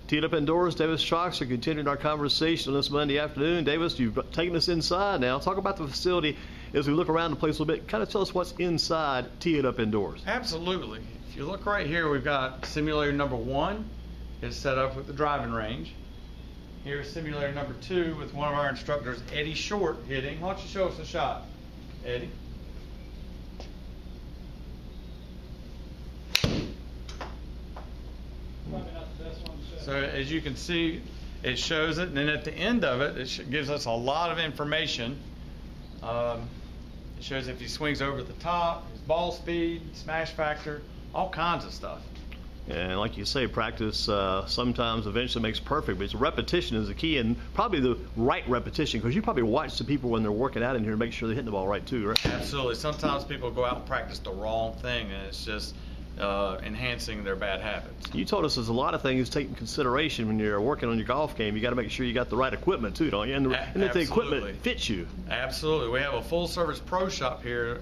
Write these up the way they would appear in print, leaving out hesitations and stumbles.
Teed Up Indoors, Davis Troxler, continuing our conversation on this Monday afternoon. Davis, you've taken us inside now. Talk about the facility as we look around the place a little bit. Kind of tell us what's inside Teed Up Indoors. Absolutely. If you look right here, we've got simulator number 1 is set up with the driving range. Here's simulator number 2 with one of our instructors, Eddie Short, hitting. Why don't you show us a shot, Eddie? So as you can see, it shows it, and then at the end of it, it gives us a lot of information. It shows if he swings over the top, his ball speed, smash factor, all kinds of stuff. And like you say, practice sometimes eventually makes perfect, but it's repetition is the key, and probably the right repetition, because you probably watch the people when they're working out in here and make sure they're hitting the ball right too, right? Absolutely. Sometimes people go out and practice the wrong thing, and it's just enhancing their bad habits. You told us there's a lot of things to take in consideration when you're working on your golf game. You got to make sure you got the right equipment too, don't you? And that the equipment fits you. Absolutely. We have a full-service pro shop here.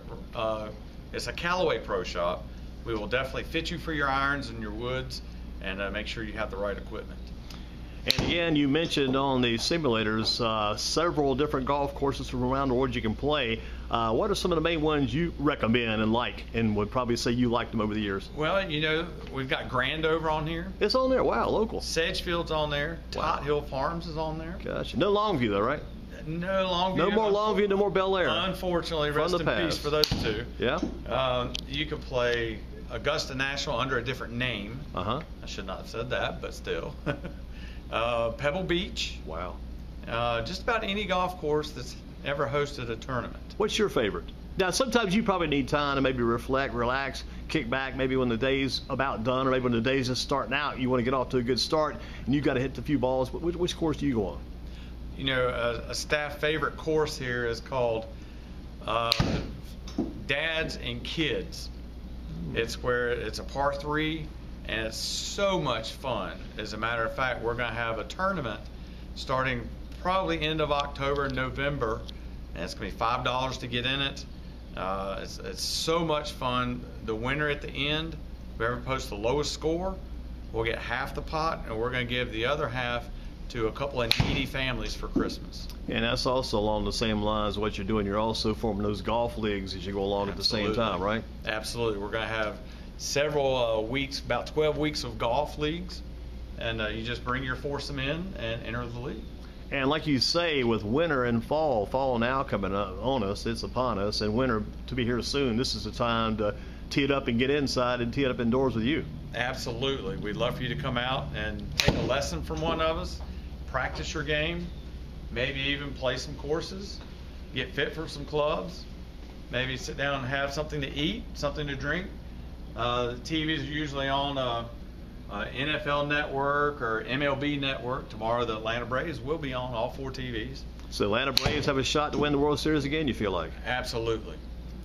It's a Callaway pro shop. We will definitely fit you for your irons and your woods, and make sure you have the right equipment. And again, you mentioned on the simulators several different golf courses from around the world you can play. What are some of the main ones you recommend and like, and would probably say you liked them over the years? Well, you know, we've got Grandover on here. It's on there. Wow, local. Sedgefield's on there. Wow. Tot Hill Farms is on there. Gotcha. No Longview though, right? No Longview. No more Longview, no more Bel Air. Unfortunately, rest in peace for those two. Yeah. You can play Augusta National under a different name. I should not have said that, but still. Pebble Beach. Wow. Just about any golf course that's ever hosted a tournament. What's your favorite? Now, sometimes you probably need time to maybe reflect, relax, kick back, maybe when the day's about done, or maybe when the day's just starting out, you want to get off to a good start, and you've got to hit a few balls. Which course do you go on? You know, a staff favorite course here is called Dads and Kids. It's where it's a par 3, and it's so much fun. As a matter of fact, we're going to have a tournament starting probably end of October, November, and it's going to be $5 to get in it. It's so much fun. The winner at the end, whoever posts the lowest score, will get half the pot, and we're going to give the other half to a couple of needy families for Christmas. And that's also along the same lines of what you're doing. You're also forming those golf leagues as you go along at the same time, right? Absolutely. We're going to have several weeks, about 12 weeks of golf leagues, and you just bring your foursome in and enter the league. And like you say, with winter and fall now coming up on us, it's upon us, and winter to be here soon, this is the time to tee it up and get inside and tee it up indoors with you. Absolutely. We'd love for you to come out and take a lesson from one of us, practice your game, maybe even play some courses, get fit for some clubs, maybe sit down and have something to eat, something to drink. The TVs are usually on NFL Network or MLB Network. Tomorrow the Atlanta Braves will be on all 4 TVs. So Atlanta Braves have a shot to win the World Series again, you feel like? Absolutely.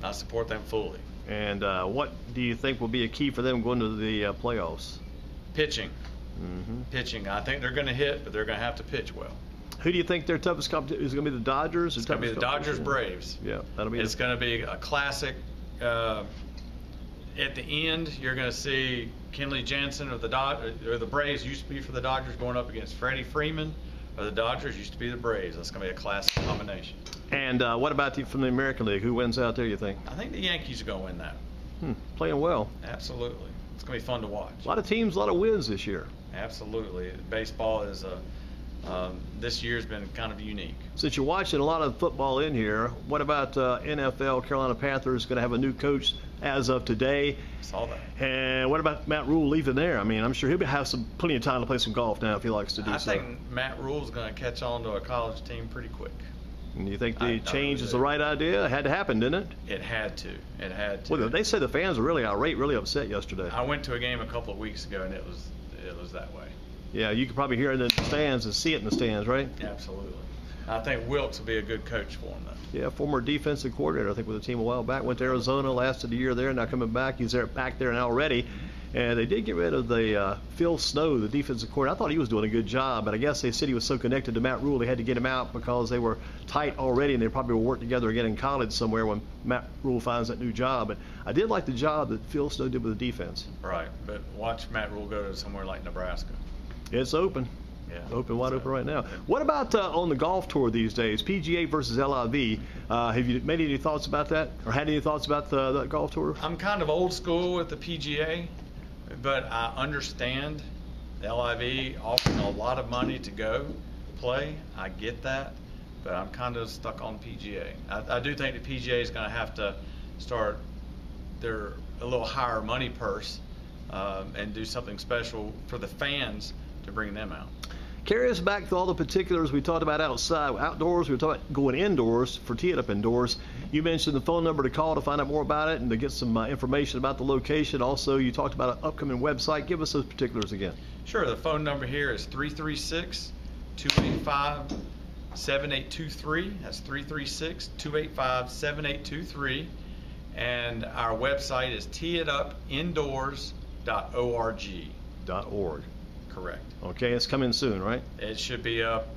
I support them fully. And what do you think will be a key for them going to the playoffs? Pitching. Pitching. I think they're going to hit, but they're going to have to pitch well. Who do you think their toughest competition is? Going to be the Dodgers? It's going to be the Dodgers Braves. Yeah, that'll be. It's going to be a classic. At the end, you're going to see Kenley Jansen of the Braves used to be for the Dodgers going up against Freddie Freeman of the Dodgers used to be the Braves. That's going to be a classic combination. And what about from the American League? Who wins out there, you think? I think the Yankees are going to win that. Playing well. Absolutely. It's going to be fun to watch. A lot of teams, a lot of wins this year. Absolutely. Baseball is this year's been kind of unique. Since you're watching a lot of football in here, what about NFL? Carolina Panthers going to have a new coach as of today. Saw that. And what about Matt Rule leaving there? I mean, I'm sure he'll have plenty of time to play some golf now if he likes to do so. I think Matt Rule's going to catch on to a college team pretty quick. And you think the change is the right idea? It had to happen, didn't it? It had to. It had to. Well, they say the fans were really irate, really upset yesterday. I went to a game a couple of weeks ago, and it was that way. Yeah, you could probably hear it in the stands and see it in the stands, right? Absolutely. I think Wilkes will be a good coach for him, though. Yeah, former defensive coordinator, I think, with the team a while back. Went to Arizona, lasted a year there, now coming back. He's back there now already. And they did get rid of the Phil Snow, the defensive coordinator. I thought he was doing a good job, but I guess they said he was so connected to Matt Rule they had to get him out because they were tight already, and they probably will work together again in college somewhere when Matt Rule finds that new job. But I did like the job that Phil Snow did with the defense. Right, but watch Matt Rule go to somewhere like Nebraska. It's open. Yeah. Wide open right now. What about on the golf tour these days? PGA versus LIV. Have you made any thoughts about that, or had any thoughts about the golf tour? I'm kind of old school with the PGA, but I understand the LIV offering a lot of money to go play. I get that, but I'm kind of stuck on PGA. I do think the PGA is going to have to start their a little higher money purse and do something special for the fans to bring them out. Carry us back to all the particulars we talked about outside. Outdoors, we were talking about going indoors for Tee It Up Indoors. You mentioned the phone number to call to find out more about it and to get some information about the location. Also, you talked about an upcoming website. Give us those particulars again. Sure. The phone number here is 336-285-7823. That's 336-285-7823. And our website is teeitupindoors.org. Correct. Okay, it's coming soon, right? It should be up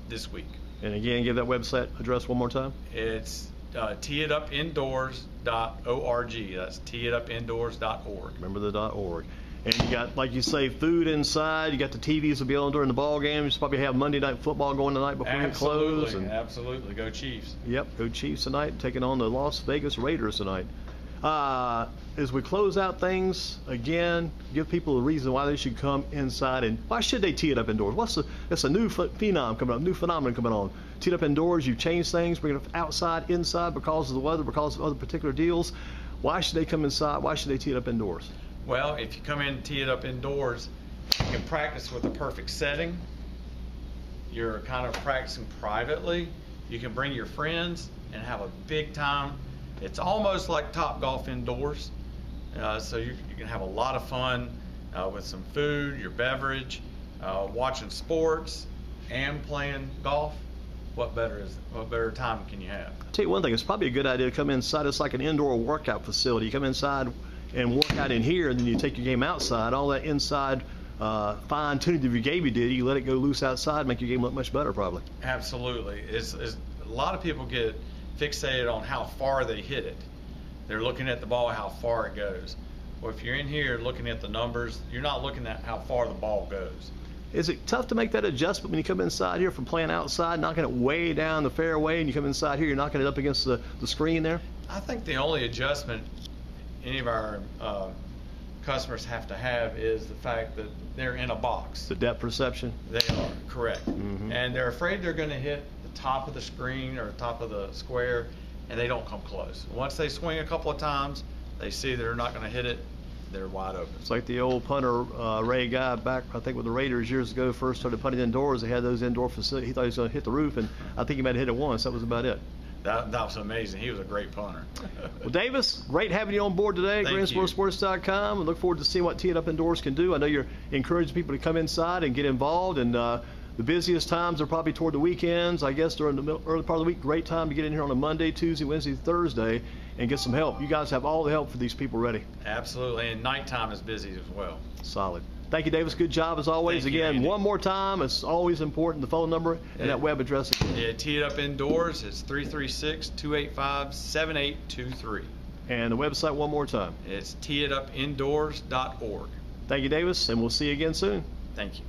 this week. And again, give that website address one more time. It's teeitupindoors.org. That's teeitupindoors.org. Remember the .org. And you got, like you say, food inside. You got the TVs will be on during the ball games. You probably have Monday Night Football going tonight before you close. Absolutely. Go Chiefs. Yep, go Chiefs tonight, taking on the Las Vegas Raiders tonight. As we close out things, again, give people a reason why they should come inside, and why should they tee it up indoors? It's a new phenomenon coming on. Tee it up indoors, you've changed things, bring it outside, inside because of the weather, because of other particular deals. Why should they come inside? Why should they tee it up indoors? Well, if you come in and tee it up indoors, you can practice with the perfect setting. You're kind of practicing privately. You can bring your friends and have a big time. It's almost like Topgolf indoors, so you can have a lot of fun with some food, your beverage, watching sports, and playing golf. What better time can you have? I'll tell you one thing, it's probably a good idea to come inside. It's like an indoor workout facility. You come inside and work out in here, and then you take your game outside. All that inside fine-tuning of your game you let it go loose outside, make your game look much better probably. Absolutely. It's a lot of people get fixated on how far they hit it. They're looking at the ball, how far it goes. Well, if you're in here looking at the numbers, you're not looking at how far the ball goes. Is it tough to make that adjustment when you come inside here from playing outside, knocking it way down the fairway, and you come inside here, you're knocking it up against the screen there? I think the only adjustment any of our customers have to have is the fact that they're in a box. The depth perception? They are, correct. Mm-hmm. And they're afraid they're going to hit the top of the screen or top of the square, and they don't come close. Once they swing a couple of times, they see they're not going to hit it, they're wide open. It's like the old punter, Ray Guy, back, I think, with the Raiders years ago, first started punting indoors. They had those indoor facilities. He thought he was going to hit the roof, and I think he might have hit it once. That was about it. That was amazing. He was a great punter. Well, Davis, great having you on board today at GreensboroSports.com. We look forward to seeing what Tee It Up Indoors can do. I know you're encouraging people to come inside and get involved, and the busiest times are probably toward the weekends. I guess during the early part of the week, great time to get in here on a Monday, Tuesday, Wednesday, Thursday, and get some help. You guys have all the help for these people ready. Absolutely, and nighttime is busy as well. Solid. Thank you, Davis. Good job as always. Thank you, again, Andy. one more time, it's always important, the phone number and that web address again. Yeah, Tee It Up Indoors. It's 336-285-7823. And the website one more time. It's teeitupindoors.org. Thank you, Davis, and we'll see you again soon. Thank you.